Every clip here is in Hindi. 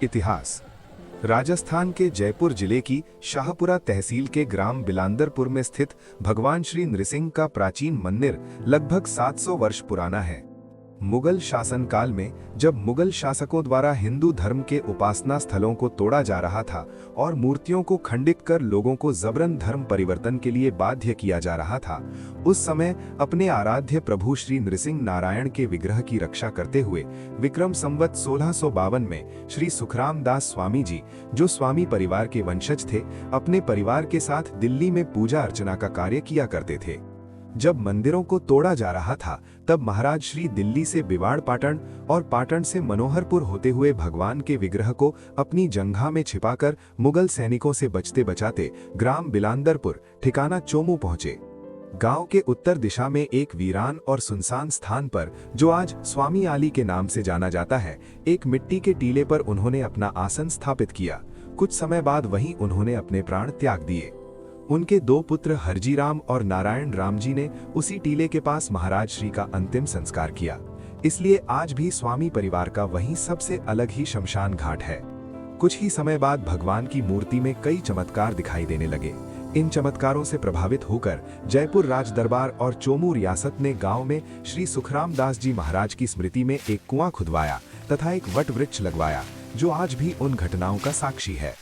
इतिहास। राजस्थान के जयपुर जिले की शाहपुरा तहसील के ग्राम बिलांदरपुर में स्थित भगवान श्री नृसिंह का प्राचीन मंदिर लगभग 700 वर्ष पुराना है। मुगल शासनकाल में जब मुगल शासकों द्वारा हिंदू धर्म के उपासना स्थलों को तोड़ा जा रहा था और मूर्तियों को खंडित कर लोगों को जबरन धर्म परिवर्तन के लिए बाध्य किया जा रहा था, उस समय अपने आराध्य प्रभु श्री नृसिंह नारायण के विग्रह की रक्षा करते हुए विक्रम संवत 1652 में श्री सुखराम दास स्वामी जी, जो स्वामी परिवार के वंशज थे, अपने परिवार के साथ दिल्ली में पूजा अर्चना का कार्य किया करते थे। जब मंदिरों को तोड़ा जा रहा था, तब महाराज श्री दिल्ली से बिवाड़ पाटन और पाटन से मनोहरपुर होते हुए भगवान के विग्रह को अपनी जंघा में छिपाकर मुगल सैनिकों से बचते बचाते ग्राम बिलांदरपुर ठिकाना चोमू पहुंचे। गांव के उत्तर दिशा में एक वीरान और सुनसान स्थान पर, जो आज स्वामी आली के नाम से जाना जाता है, एक मिट्टी के टीले पर उन्होंने अपना आसन स्थापित किया। कुछ समय बाद वहीं उन्होंने अपने प्राण त्याग दिए। उनके दो पुत्र हरजीराम और नारायण राम जी ने उसी टीले के पास महाराज श्री का अंतिम संस्कार किया। इसलिए आज भी स्वामी परिवार का वहीं सबसे अलग ही शमशान घाट है। कुछ ही समय बाद भगवान की मूर्ति में कई चमत्कार दिखाई देने लगे। इन चमत्कारों से प्रभावित होकर जयपुर राज दरबार और चोमू रियासत ने गांव में श्री सुखराम दास जी महाराज की स्मृति में एक कुआं खुदवाया तथा एक वट वृक्ष लगवाया, जो आज भी उन घटनाओं का साक्षी है।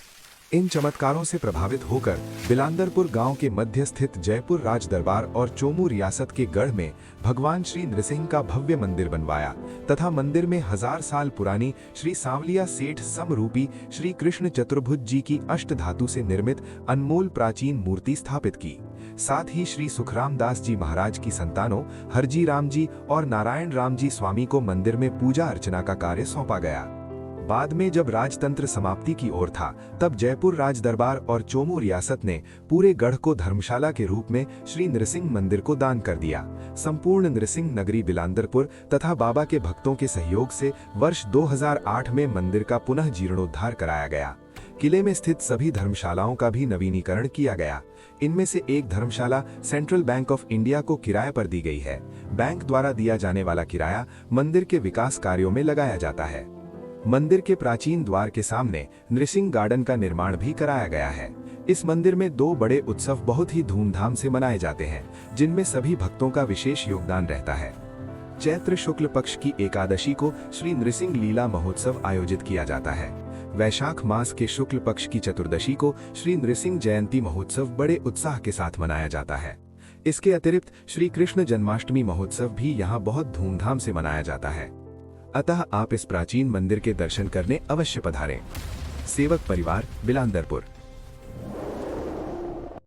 इन चमत्कारों से प्रभावित होकर बिलांदरपुर गांव के मध्य स्थित जयपुर राज दरबार और चोमू रियासत के गढ़ में भगवान श्री नृसिंह का भव्य मंदिर बनवाया तथा मंदिर में 1000 साल पुरानी श्री सांवलिया सेठ समरूपी श्री कृष्ण चतुर्भुज जी की अष्ट धातु से निर्मित अनमोल प्राचीन मूर्ति स्थापित की। साथ ही श्री सुखराम दास जी महाराज की संतानों हरजी राम जी और नारायण राम जी स्वामी को मंदिर में पूजा अर्चना का कार्य सौंपा गया। बाद में जब राजतंत्र समाप्ति की ओर था, तब जयपुर राज दरबार और चोमू रियासत ने पूरे गढ़ को धर्मशाला के रूप में श्री नृसिंह मंदिर को दान कर दिया। संपूर्ण नृसिंह नगरी बिलांदरपुर तथा बाबा के भक्तों के सहयोग से वर्ष 2008 में मंदिर का पुनः जीर्णोद्धार कराया गया। किले में स्थित सभी धर्मशालाओं का भी नवीनीकरण किया गया। इनमें से एक धर्मशाला सेंट्रल बैंक ऑफ इंडिया को किराए पर दी गई है। बैंक द्वारा दिया जाने वाला किराया मंदिर के विकास कार्यों में लगाया जाता है। मंदिर के प्राचीन द्वार के सामने नृसिंह गार्डन का निर्माण भी कराया गया है। इस मंदिर में 2 बड़े उत्सव बहुत ही धूमधाम से मनाए जाते हैं, जिनमें सभी भक्तों का विशेष योगदान रहता है। चैत्र शुक्ल पक्ष की एकादशी को श्री नृसिंह लीला महोत्सव आयोजित किया जाता है। वैशाख मास के शुक्ल पक्ष की चतुर्दशी को श्री नृसिंह जयंती महोत्सव बड़े उत्साह के साथ मनाया जाता है। इसके अतिरिक्त श्री कृष्ण जन्माष्टमी महोत्सव भी यहाँ बहुत धूमधाम से मनाया जाता है। अतः आप इस प्राचीन मंदिर के दर्शन करने अवश्य पधारें। सेवक परिवार, बिलांदरपुर।